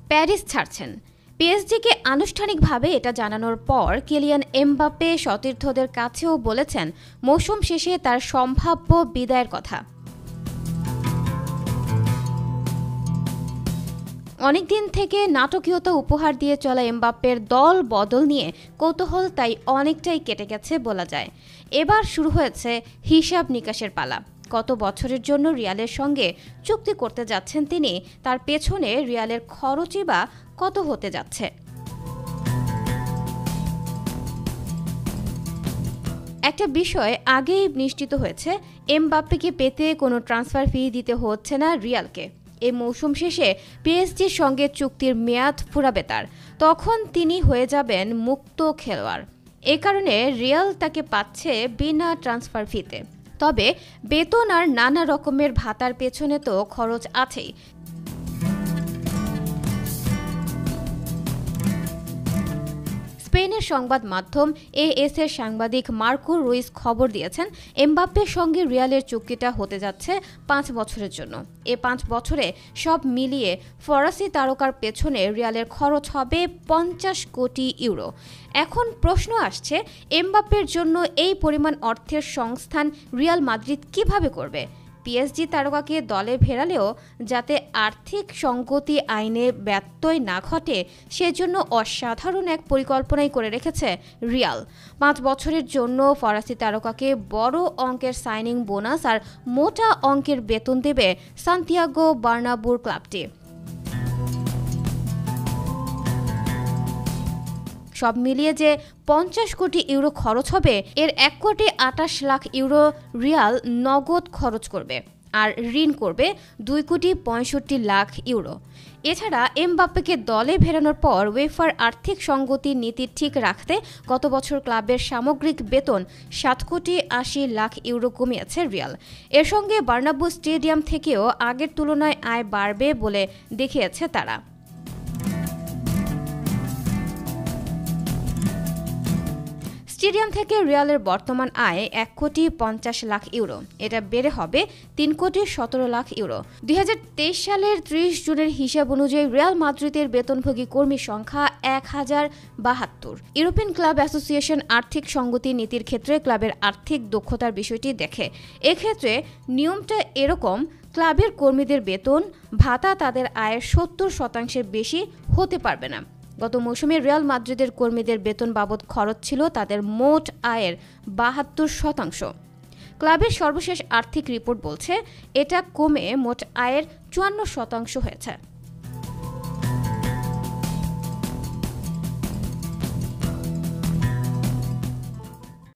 Paris ছাড়ছেন। পিএসজিকে আনুষ্ঠানিকভাবে এটা জানানোর পর কিলিয়ান এমবাপ্পে সতীর্থদের কাছেও বলেছেন মৌসুম শেষে তার সম্ভাব্য বিদায়ের কথা। অনেকদিন থেকে নাটকীয়তা উপহার দিয়ে চলা এমবাপ্পের দল বদল নিয়ে কৌতূহল তাই অনেকটাই কেটে গেছে বলা যায়। এবার শুরু হয়েছে হিসাব নিকাশের পালা। কত বছরের জন্য রিয়ালের সঙ্গে চুক্তি করতে যাচ্ছেন তিনি, তার পেছনে রিয়ালের খরচই বা কত হতে যাচ্ছে। একটা বিষয় আগেই নিশ্চিত হয়েছে, এমবাপ্পেকে পেতে কোনো ট্রান্সফার ফি দিতে হচ্ছে না রিয়ালকে। এই মৌসুম শেষে পিএসজির সঙ্গে চুক্তির মেয়াদ ফুরাবে তার, তখন তিনি হয়ে যাবেন মুক্ত খেলোয়াড়। এ কারণে রিয়াল তাকে পাচ্ছে বিনা ট্রান্সফার ফিতে। তবে বেতন আর নানা রকমের ভাতার পেছনে তো খরচ আছেই। স্পেনের সংবাদ মাধ্যম এএস এর সাংবাদিক মার্কো রুইস খবর দিয়েছেন, এমবাপ্পের সঙ্গে রিয়ালের চুক্তিটা হতে যাচ্ছে 5 বছরের জন্য। এ 5 বছরে সব মিলিয়ে ফরাসি তারকার পেছনে রিয়ালের খরচ হবে 50 কোটি ইউরো। এখন প্রশ্ন আসছে, এমবাপ্পের জন্য এই পরিমাণ অর্থের সংস্থান রিয়াল মাদ্রিদ কিভাবে করবে? পিএসজি তারকাকে দলে ফেরালেও যাতে আর্থিক সঙ্গতি আইনে ব্যত্যয় না ঘটে সেজন্য অসাধারণ এক পরিকল্পনাই করে রেখেছে রিয়াল। 5 বছরের জন্য ফরাসি তারকাকে বড় অঙ্কের সাইনিং বোনাস আর মোটা অঙ্কের বেতন দেবে সান্তিয়াগো বার্নাব্যুর ক্লাবটি। সব মিলিয়ে যে 50 কোটি ইউরো খরচ হবে, এর 1,28,00,000 ইউরো রিয়াল নগদ খরচ করবে আর ঋণ করবে 2,65,00,000 ইউরো। এছাড়া এমবাপ্পেকে দলে ফেরানোর পর ওয়েফার আর্থিক সঙ্গতি নীতি ঠিক রাখতে গত বছর ক্লাবের সামগ্রিক বেতন 7,80,00,000 ইউরো কমিয়েছে রিয়াল। এর সঙ্গে বার্নাব্যু স্টেডিয়াম থেকেও আগের তুলনায় আয় বাড়বে বলে দেখিয়েছে তারা। স্টেডিয়াম থেকে রিয়ালের বর্তমান আয় 1,50,00,000 ইউরো, এটা বেড়ে হবে 3,17,00,000 ইউরো। 2023 সালের 30 জুনের হিসাব অনুযায়ী রিয়াল মাদ্রিদের বেতনভোগী কর্মীর সংখ্যা 1072। ইউরোপিয়ান ক্লাব অ্যাসোসিয়েশন আর্থিক সঙ্গতি নীতির ক্ষেত্রে ক্লাবের আর্থিক দক্ষতার বিষয়টি দেখে। এক্ষেত্রে নিয়মটা এরকম, ক্লাবের কর্মীদের বেতন ভাতা তাদের আয়ের 70% বেশি হতে পারবে না। গত মৌসুমে রিয়াল মাদ্রিদের কর্মীদের বেতন বাবদ খরচ ছিল তাদের মোট আয়ের 72%। ক্লাবের সর্বশেষ আর্থিক রিপোর্ট বলছে এটা কমে মোট আয়ের 54% হয়েছে।